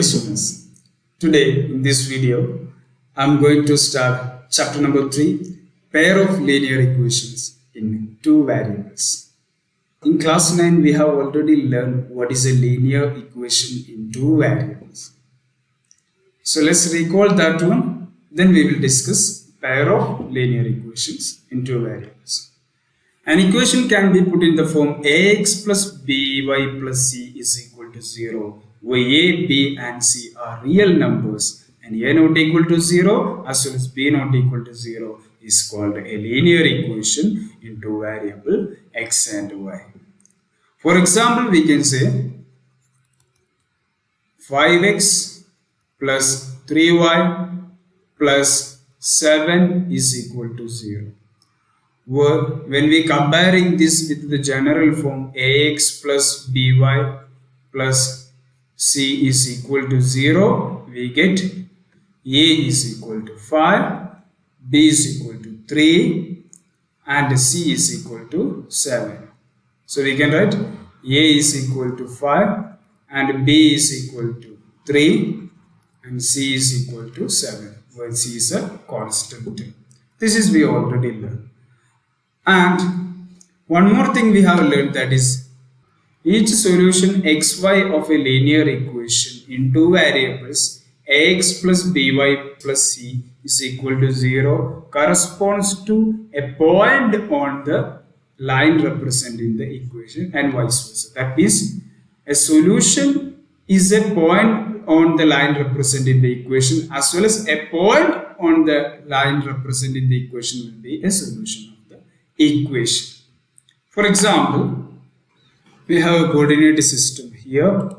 Dear students, today in this video, I'm going to start chapter number 3, pair of linear equations in two variables. In class 9, we have already learned what is a linear equation in two variables. So let's recall that one, then we will discuss pair of linear equations in two variables. An equation can be put in the form ax plus by plus c is equal to 0, where a, b and c are real numbers and a not equal to 0 as well as b not equal to 0 is called a linear equation in two variable x and y. For example, we can say 5x plus 3y plus 7 is equal to 0. When we comparing this with the general form ax plus by plus c is equal to 0, we get a is equal to 5, b is equal to 3 and c is equal to 7. So we can write a is equal to 5 and b is equal to 3 and c is equal to 7, where c is a constant. This is we already learned. And one more thing we have learned, that is each solution xy of a linear equation in two variables ax plus by plus c is equal to 0 corresponds to a point on the line representing the equation and vice versa. That is, a solution is a point on the line representing the equation as well as a point on the line representing the equation will be a solution of the equation. For example, we have a coordinate system here.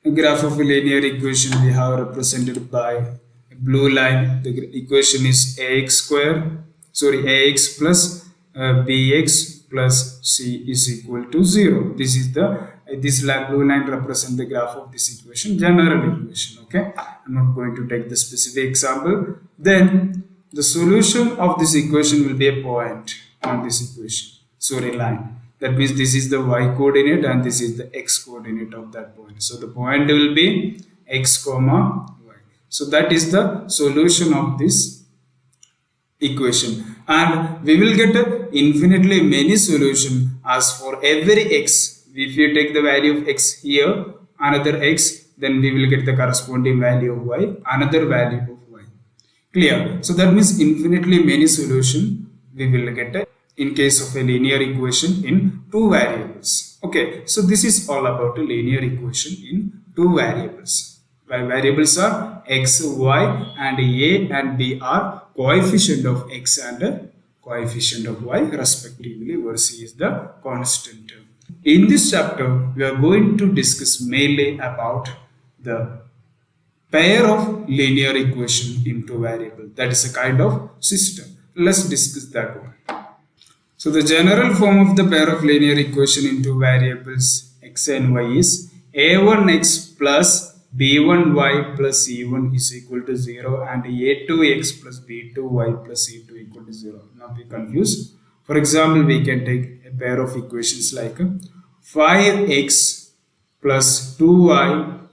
A graph of a linear equation we have represented by a blue line. The equation is ax plus bx plus c is equal to 0. This is the blue line represents the graph of this equation, general equation. Okay, I'm not going to take the specific example. Then the solution of this equation will be a point on this equation, line. That means this is the y coordinate and this is the x coordinate of that point. So the point will be x comma y. So that is the solution of this equation, and we will get infinitely many solutions as for every x. If you take the value of x here, another x, then we will get the corresponding value of y, another value of y. Clear? So that means infinitely many solutions we will get in case of a linear equation in two variables. Okay, so this is all about a linear equation in two variables. My variables are x, y, and a and b are coefficient of x and coefficient of y respectively, where c is the constant term. In this chapter, we are going to discuss mainly about the pair of linear equation in two variables. That is a kind of system. Let's discuss that one. So the general form of the pair of linear equation in two variables x and y is a1x plus b1y plus c1 is equal to 0 and a2x plus b2y plus c2 equal to 0. Not be confused. For example, we can take a pair of equations like 5x plus 2y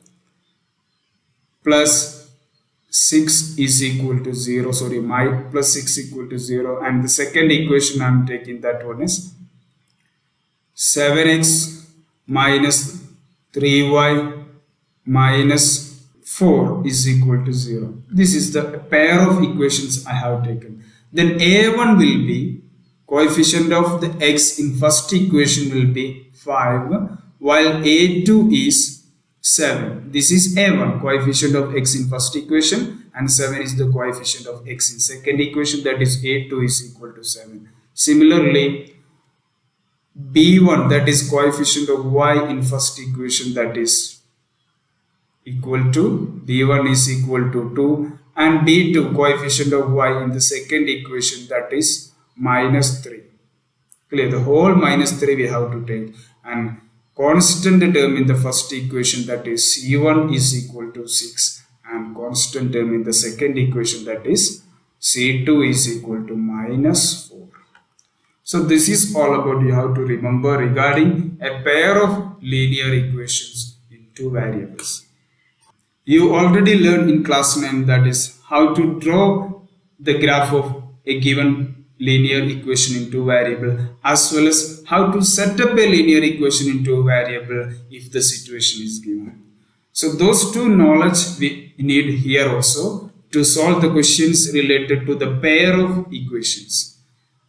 plus 6 is equal to 0, plus 6 equal to 0, and the second equation I am taking, that one is 7x minus 3y minus 4 is equal to 0. This is the pair of equations I have taken. Then a1 will be coefficient of the x in first equation will be 5, while a2 is 7. This is a1, coefficient of x in first equation, and 7 is the coefficient of x in second equation, that is a2 is equal to 7. Similarly, b1, that is coefficient of y in first equation, that is equal to, b1 is equal to 2, and b2, coefficient of y in the second equation, that is minus 3. Clear? The whole minus 3 we have to take, and constant term in the first equation, that is c1 is equal to 6, and constant term in the second equation, that is c2 is equal to minus 4. So this is all about you have to remember regarding a pair of linear equations in two variables. You already learned in class 9, that is how to draw the graph of a given linear equation into variable, as well as how to set up a linear equation into a variable if the situation is given. So those two knowledge we need here also to solve the questions related to the pair of equations.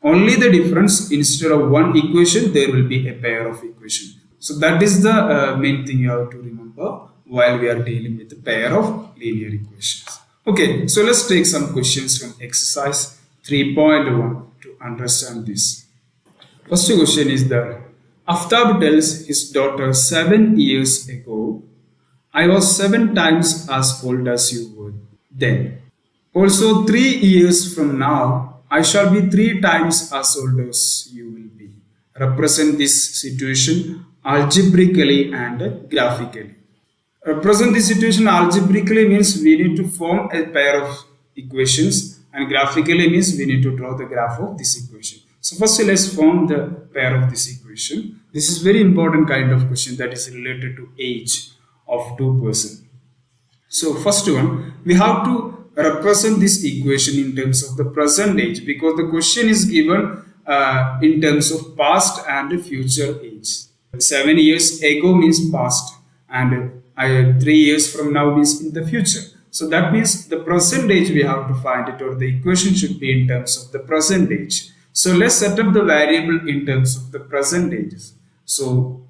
Only the difference, instead of one equation there will be a pair of equation. So that is the main thing you have to remember while we are dealing with the pair of linear equations. Okay, so let's take some questions from exercise 3.1 to understand this. First question is that Aftab tells his daughter 7 years ago, I was 7 times as old as you were then. Also, 3 years from now, I shall be 3 times as old as you will be. Represent this situation algebraically and graphically. Represent this situation algebraically means we need to form a pair of equations, and graphically means we need to draw the graph of this equation. So first let's form the pair of this equation. This is very important kind of question that is related to age of two persons. So first one, we have to represent this equation in terms of the present age, because the question is given in terms of past and future age. 7 years ago means past, and 3 years from now means in the future. So that means the present age we have to find it, or the equation should be in terms of the present age. So let's set up the variable in terms of the present ages. So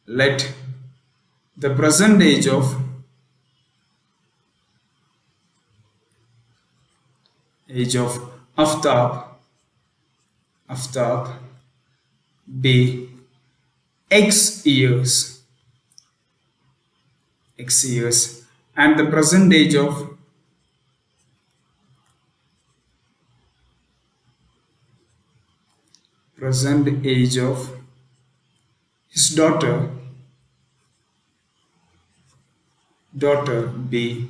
let the present age of Aftab be x years, and the present age of his daughter be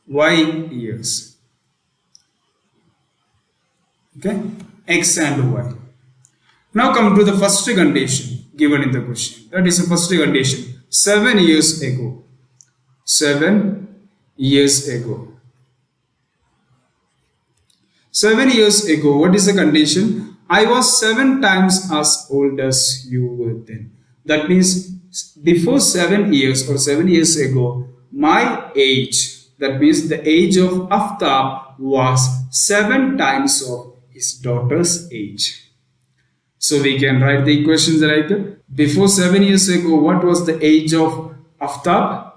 y years. Okay, x and y. Now come to the first condition given in the question. That is the first condition. 7 years ago. 7 years ago. 7 years ago, what is the condition? I was 7 times as old as you were then. That means before 7 years or 7 years ago, my age, that means the age of Aftab, was 7 times of his daughter's age. So we can write the equations like before 7 years ago, what was the age of Aftab?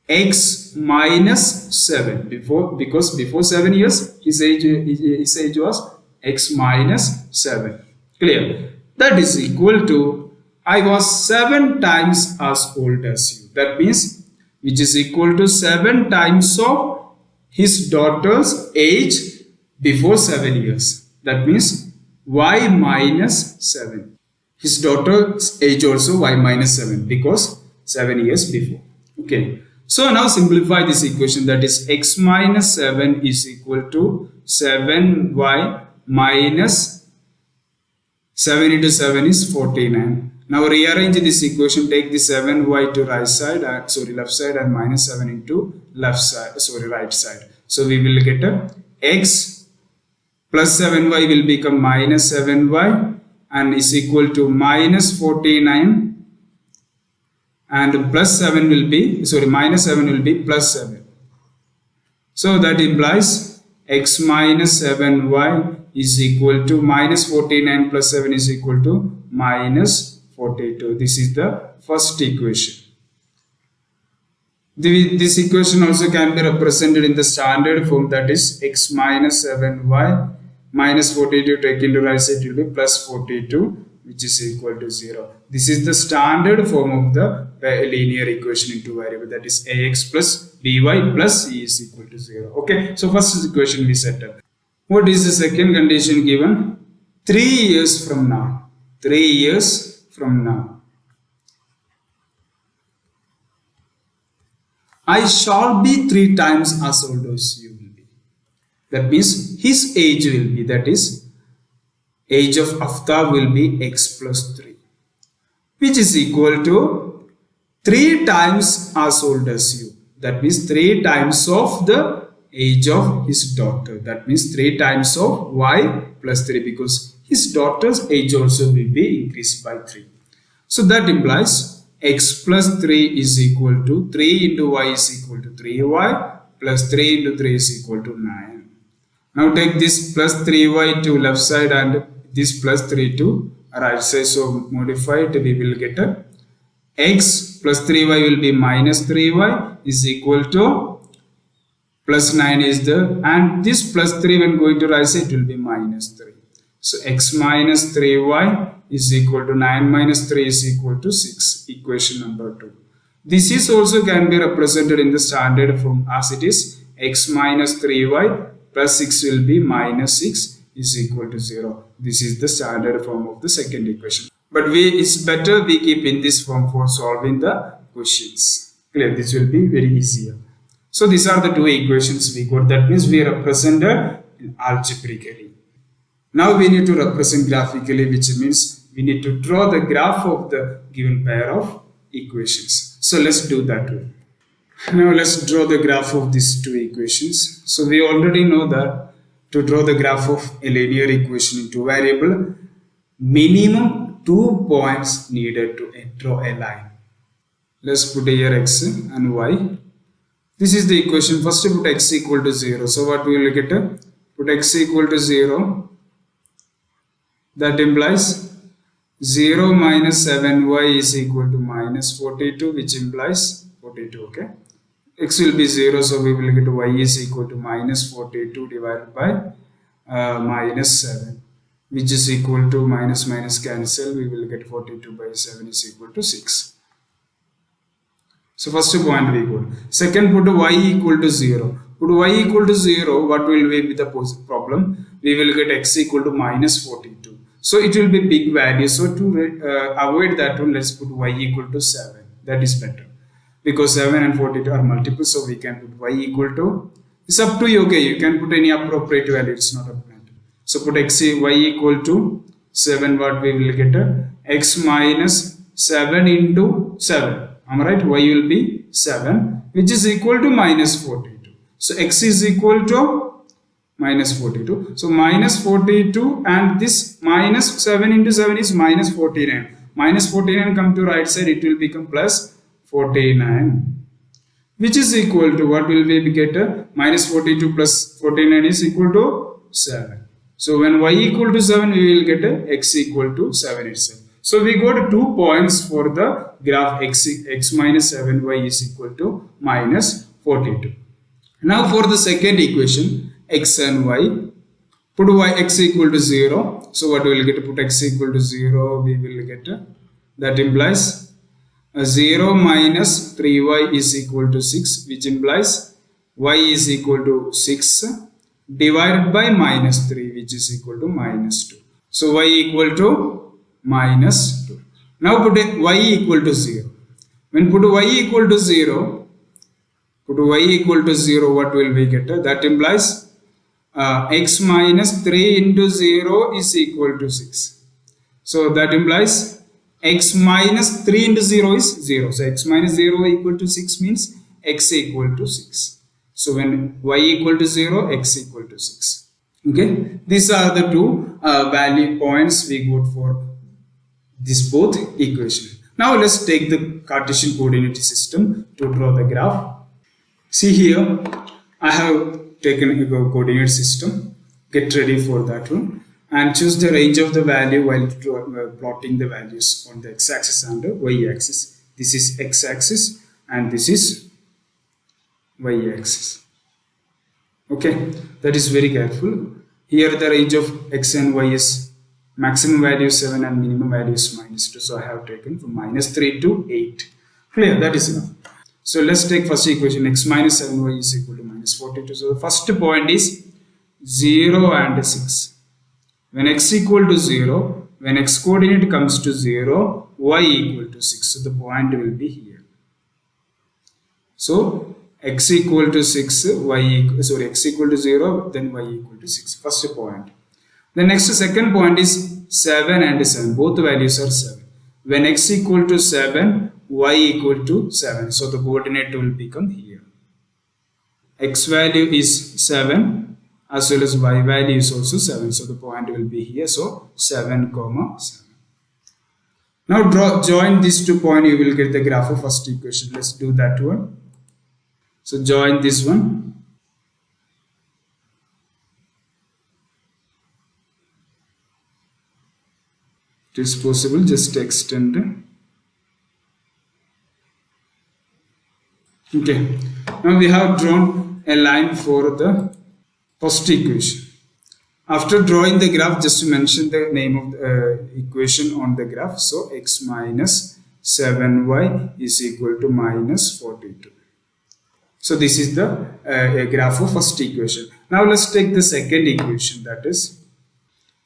X minus 7. Because before 7 years his age was x minus 7. Clear? That is equal to I was 7 times as old as you. That means which is equal to 7 times of his daughter's age before 7 years. That means y minus 7. His daughter's age also y minus 7 because 7 years before. Okay. So now simplify this equation, that is x minus 7 is equal to 7y minus 7 into 7 is 49. Now rearrange this equation, take the 7y to left side and minus 7 into right side. So we will get a x plus 7y will become minus 7y and is equal to minus 49, and plus 7 will be, minus 7 will be plus 7. So that implies x minus 7y is equal to minus 49 plus 7 is equal to minus 42. This is the first equation. This equation also can be represented in the standard form, that is x minus 7y minus 42 taken to right side will be plus 42, which is equal to 0. This is the standard form of the linear equation into variable, that is ax plus by plus c is equal to 0. Okay, so first equation we set up. What is the second condition given? 3 years from now. 3 years from now, I shall be 3 times as old as you will be. That means his age will be, that is age of Aftab will be x plus 3, which is equal to 3 times as old as you. That means 3 times of the age of his daughter. That means 3 times of y plus 3, because his daughter's age also will be increased by 3. So that implies x plus 3 is equal to 3 into y is equal to 3y plus 3 into 3 is equal to 9. Now take this plus 3y to left side and this plus 3 to right side. So modify it, we will get a x plus 3y will be minus 3y is equal to plus 9 is there, and this plus 3 when going to right side it will be minus 3. So x minus 3y is equal to 9 minus 3 is equal to 6. Equation number 2. This is also can be represented in the standard form as it is x minus 3y plus 6 will be minus 6 is equal to 0. This is the standard form of the second equation. But it's better we keep in this form for solving the questions. Clear? This will be very easier. So these are the two equations we got. That means we represented algebraically. Now we need to represent graphically, which means we need to draw the graph of the given pair of equations. So let's do that way. Now let's draw the graph of these two equations. So we already know that to draw the graph of a linear equation into variable, minimum 2 points needed to draw a line. Let's put here x and y. This is the equation. First put x equal to 0. So what we will get? Put x equal to 0. That implies 0 minus 7y is equal to minus 42, which implies 42. Okay. X will be 0, so we will get y is equal to minus 42 divided by minus 7, which is equal to minus minus cancel. We will get 42 by 7 is equal to 6. So first point we got. Second, put y equal to 0. Put y equal to 0, what will be the problem? We will get x equal to minus 42. So it will be big value. So to avoid that one, let's put y equal to 7. That is better. Because 7 and 42 are multiples, so we can put y equal to, it's up to you, okay, you can put any appropriate value, it's not a matter. So put y equal to 7, what we will get? X minus 7 into 7, am I right? Y will be 7, which is equal to minus 42. So x is equal to minus 42. So minus 42 and this minus 7 into 7 is minus 49. Minus 49 come to right side, it will become plus 49, which is equal to what will we get? Minus 42 plus 49 is equal to 7. So when y equal to 7, we will get x equal to 7 itself. So we got 2 points for the graph x minus 7y is equal to minus 42. Now for the second equation, x and y, put x equal to 0. So what we will get? Put x equal to 0, we will get that implies 0 minus 3y is equal to 6, which implies y is equal to 6 divided by minus 3, which is equal to minus 2. So y equal to minus 2. Now put y equal to 0. When put y equal to 0, what will we get? That implies x minus 3 into 0 is equal to 6. So that implies x minus 3 into 0 is 0. So x minus 0 equal to 6 means x equal to 6. So when y equal to 0, x equal to 6. Okay. These are the two value points we got for this both equation. Now let's take the Cartesian coordinate system to draw the graph. See here, I have taken a coordinate system. Get ready for that one. And choose the range of the value while plotting the values on the x-axis and the y-axis. This is x-axis and this is y-axis. Okay, that is very careful. Here the range of x and y is maximum value 7 and minimum value is minus 2. So I have taken from minus 3 to 8. Clear, that is enough. So let's take first equation, x minus 7y is equal to minus 42. So the first point is 0 and 6. When x equal to 0, when x coordinate comes to 0, y equal to 6. So the point will be here. So x equal to 6, x equal to 0, then y equal to 6. First point. The next second point is 7 and 7. Both values are 7. When x equal to 7, y equal to 7. So the coordinate will become here. X value is 7 as well as y value is also 7. So the point will be here. So 7 comma 7. Now join these 2 points, you will get the graph of first equation. Let's do that one. So join this one. It is possible, just extend. Okay, now we have drawn a line for the first equation. After drawing the graph, just to mention the name of the equation on the graph. So x minus 7y is equal to minus 42. So this is the graph of first equation. Now let's take the second equation, that is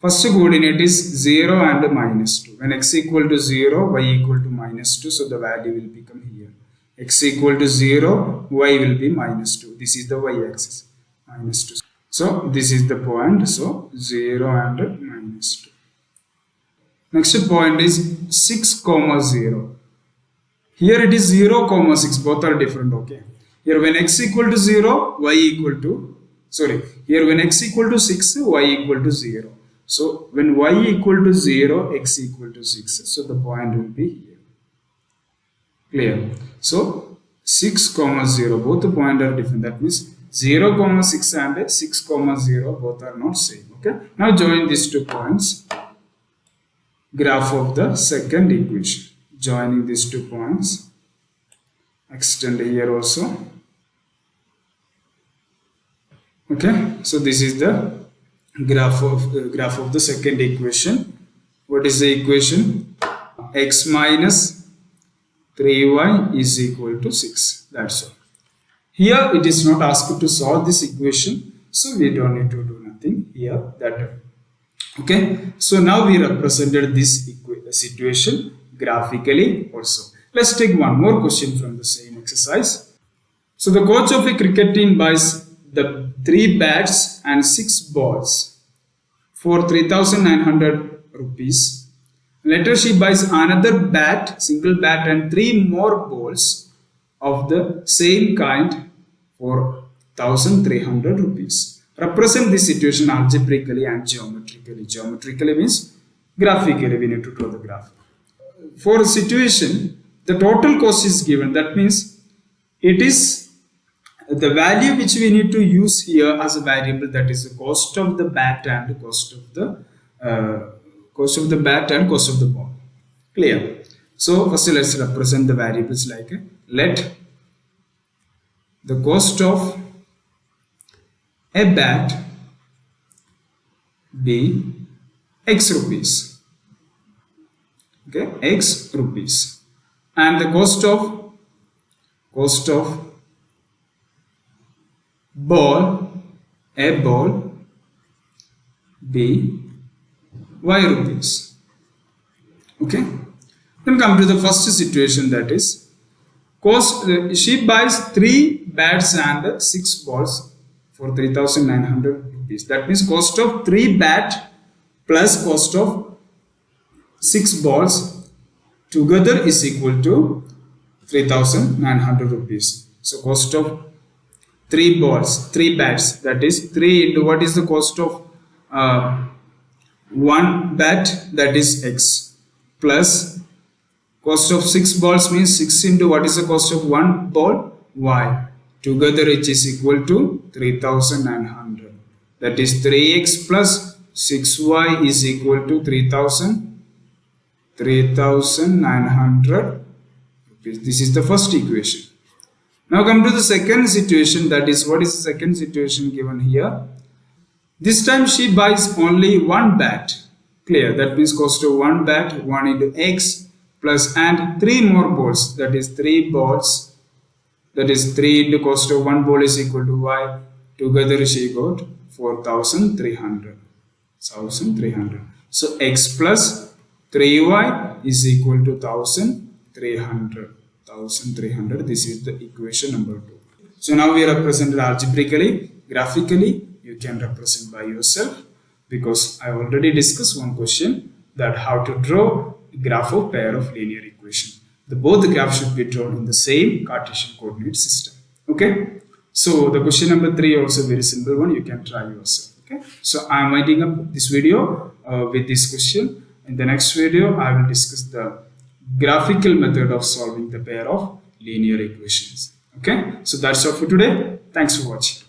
first coordinate is 0 and minus 2. When x equal to 0, y equal to minus 2, so the value will become here. X equal to 0, y will be minus 2. This is the y-axis, minus 2. So this is the point, so 0 and minus 2. Next point is 6, 0. Here it is 0, 6, both are different, okay. Here when x equal to 0, y equal to, here when x equal to 6, y equal to 0. So when y equal to 0, x equal to 6, so the point will be here. Clear? So 6, 0, both the points are different. That means 0, 6 and 6, 0, both are not same. Okay. Now join these 2 points. Graph of the second equation. Joining these 2 points. Extend here also. Okay. So this is the graph of the second equation. What is the equation? X minus 3y is equal to 6. That's all. Here it is not asked to solve this equation, so we don't need to do nothing here. Okay. So now we represented this situation graphically also. Let's take one more question from the same exercise. So the coach of a cricket team buys the 3 bats and 6 balls for 3,900 rupees. Later she buys another bat, single bat, and 3 more balls of the same kind for 1,300 rupees. Represent this situation algebraically and geometrically. Geometrically means graphically, we need to draw the graph. For a situation, the total cost is given. That means it is the value which we need to use here as a variable, that is the cost of the bat and the cost of the ball. Clear? So first let's represent the variables like let the cost of a bat be x rupees. Okay, x rupees, and the cost of a ball be y rupees. Okay, then come to the first situation, that is cost. She buys 3 bats and 6 balls for 3,900 rupees. That means cost of 3 bat plus cost of 6 balls together is equal to 3,900 rupees. So cost of 3 bats, that is 3 into what is the cost of 1 bat, that is x, plus cost of 6 balls means 6 into what is the cost of 1 ball, y. Together it is equal to 3,900. That is 3x plus 6y is equal to 3,900 rupees. This is the first equation. Now come to the second situation, that is what is the second situation given here. This time she buys only 1 bat. Clear? That means cost of 1 bat, 1 into x plus and 3 more balls, that is 3 balls, that is 3 into cost of 1 ball is equal to y. Together she got 4,300. So x plus 3y is equal to 1,300. This is the equation number 2. So now we represented algebraically, graphically. You can represent by yourself, because I already discussed one question, that how to draw a graph of pair of linear equation. both the graphs should be drawn in the same Cartesian coordinate system. Okay. So the question number 3 also very simple one. You can try yourself. Okay. So I am winding up this video with this question. In the next video, I will discuss the graphical method of solving the pair of linear equations. Okay. So that's all for today. Thanks for watching.